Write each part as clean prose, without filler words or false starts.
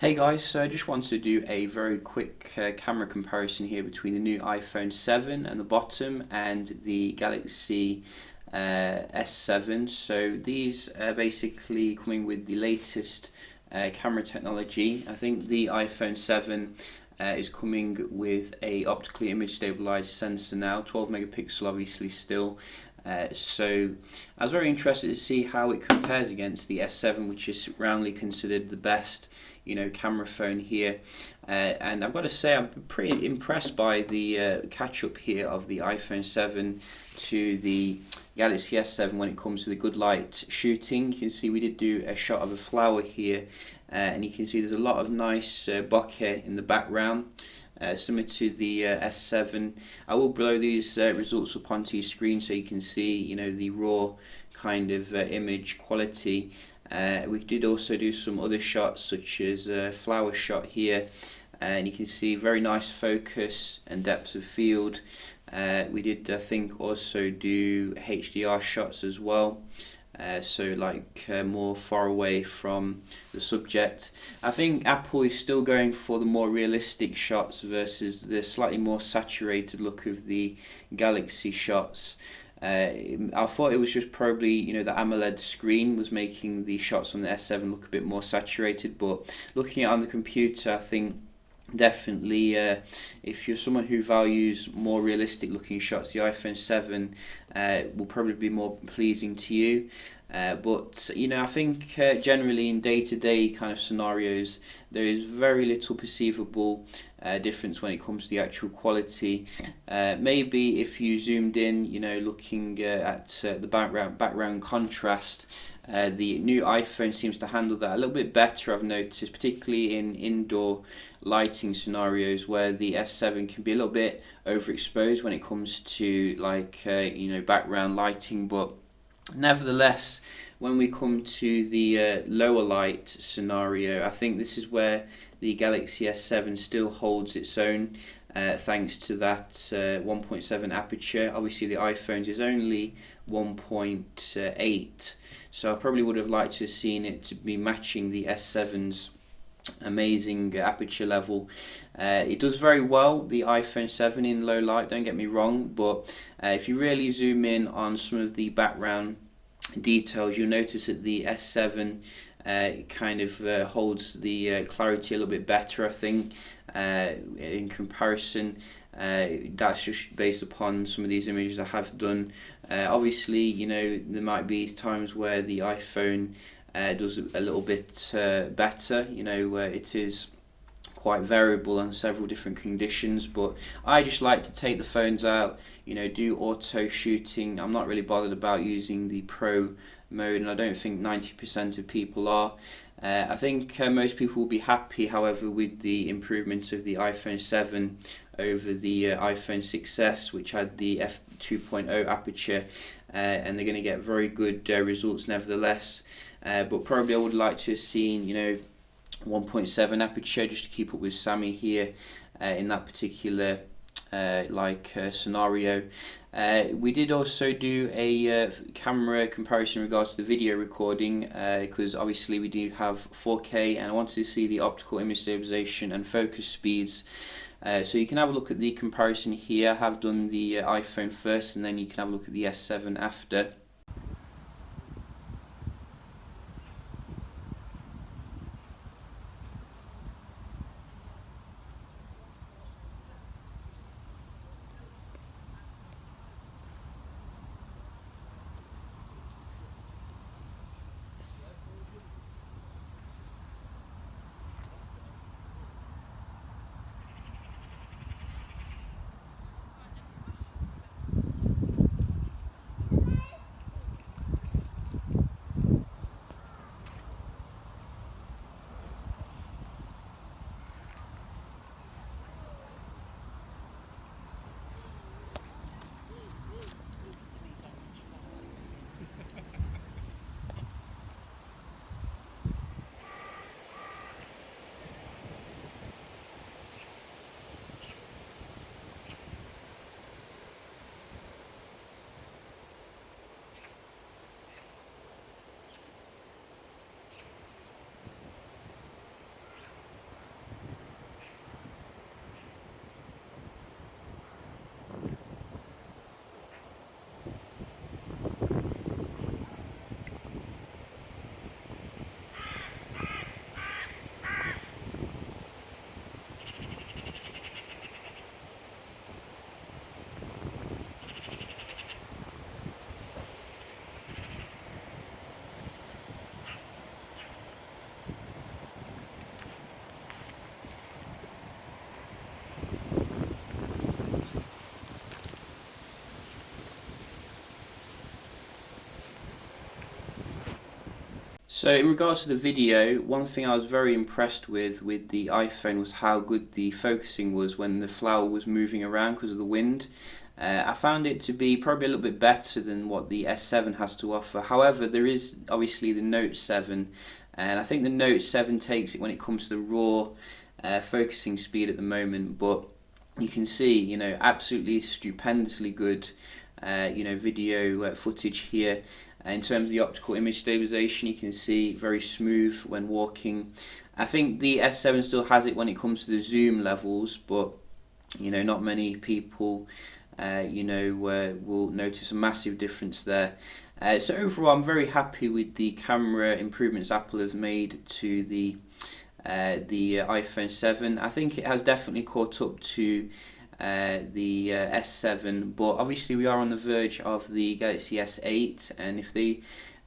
Hey guys, so I just wanted to do a very quick camera comparison here between the new iPhone 7 and the bottom and the Galaxy S7. So these are basically coming with the latest camera technology. I think the iPhone 7 is coming with a optically image stabilized sensor now, 12 megapixel obviously still. So I was very interested to see how it compares against the S7, which is roundly considered the best, camera phone here. And I've got to say, I'm pretty impressed by the catch-up here of the iPhone 7 to the Galaxy S7 when it comes to the good light shooting. You can see we did do a shot of a flower here, and you can see there's a lot of nice bokeh in the background. Similar to the S7. I will blow these results up onto your screen so you can see, the raw kind of image quality. We did also do some other shots, such as a flower shot here, and you can see very nice focus and depth of field. We did, I think, also do HDR shots as well. So more far away from the subject. I think Apple is still going for the more realistic shots versus the slightly more saturated look of the Galaxy shots. I thought it was just probably, the AMOLED screen was making the shots on the S7 look a bit more saturated, but looking at it on the computer, I think definitely, if you're someone who values more realistic looking shots, the iPhone 7 will probably be more pleasing to you. But I think generally in day-to-day kind of scenarios, there is very little perceivable difference when it comes to the actual quality. Maybe if you zoomed in, looking at the background contrast, the new iPhone seems to handle that a little bit better, I've noticed, particularly in indoor lighting scenarios where the S7 can be a little bit overexposed when it comes to background lighting. But nevertheless, when we come to the lower light scenario, I think this is where the Galaxy S7 still holds its own, thanks to that 1.7 aperture. Obviously the iPhone's is only 1.8, so I probably would have liked to have seen it to be matching the S7's amazing aperture level. It does very well, the iPhone 7, in low light, don't get me wrong, but if you really zoom in on some of the background details, you'll notice that the S7 holds the clarity a little bit better, I think, in comparison. That's just based upon some of these images I have done. Obviously, there might be times where the iPhone does a little bit better, where it is quite variable on several different conditions, but I just like to take the phones out, do auto shooting. I'm not really bothered about using the pro mode, and I don't think 90% of people are. I think most people will be happy, however, with the improvement of the iPhone 7 over the iPhone 6s, which had the f2.0 aperture, and they're going to get very good results nevertheless. But probably I would like to have seen, 1.7 aperture just to keep up with Sammy here in that particular scenario. We did also do a camera comparison in regards to the video recording, because obviously we do have 4K, and I wanted to see the optical image stabilization and focus speeds. So you can have a look at the comparison here. I have done the iPhone first, and then you can have a look at the S7 after. So in regards to the video, one thing I was very impressed with the iPhone was how good the focusing was when the flower was moving around because of the wind. I found it to be probably a little bit better than what the S7 has to offer. However, there is obviously the Note 7, and I think the Note 7 takes it when it comes to the raw focusing speed at the moment, but you can see, absolutely stupendously good, video footage here. In terms of the optical image stabilization, you can see very smooth when walking. I think the S7 still has it when it comes to the zoom levels, but not many people will notice a massive difference there. So overall, I'm very happy with the camera improvements Apple has made to the iPhone 7. I think it has definitely caught up to the S7, but obviously we are on the verge of the Galaxy S8, and if they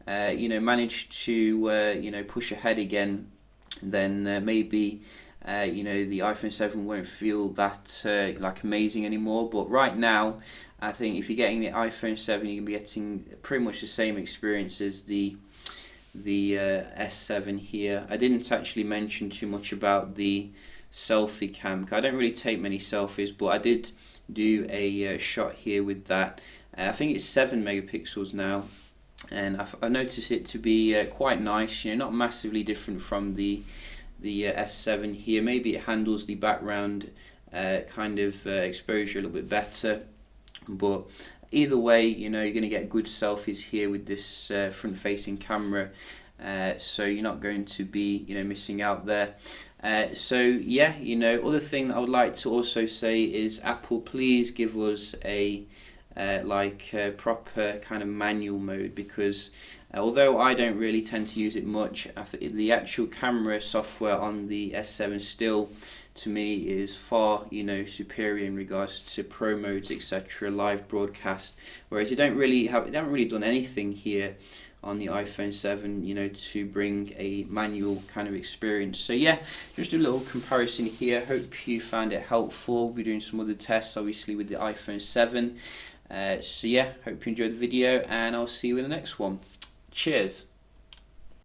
manage to push ahead again, then maybe the iPhone 7 won't feel that like amazing anymore. But right now, I think if you're getting the iPhone 7, you're gonna be getting pretty much the same experience as the S7 here. I didn't actually mention too much about the selfie cam. I don't really take many selfies, but I did do a shot here with that. I think it's 7 megapixels now, and I noticed it to be quite nice. Not massively different from the S7 here. Maybe it handles the background exposure a little bit better, but either way, you're going to get good selfies here with this front-facing camera. So you're not going to be missing out there. So yeah, other thing that I would like to also say is, Apple, please give us a proper kind of manual mode, because although I don't really tend to use it much, I think the actual camera software on the S7 still, to me, is far superior in regards to pro modes, etc., live broadcast. Whereas they haven't really done anything here on the iPhone 7, to bring a manual kind of experience. So yeah, just a little comparison here. Hope you found it helpful. We'll be doing some other tests, obviously, with the iPhone 7. So yeah, hope you enjoyed the video, and I'll see you in the next one. Cheers.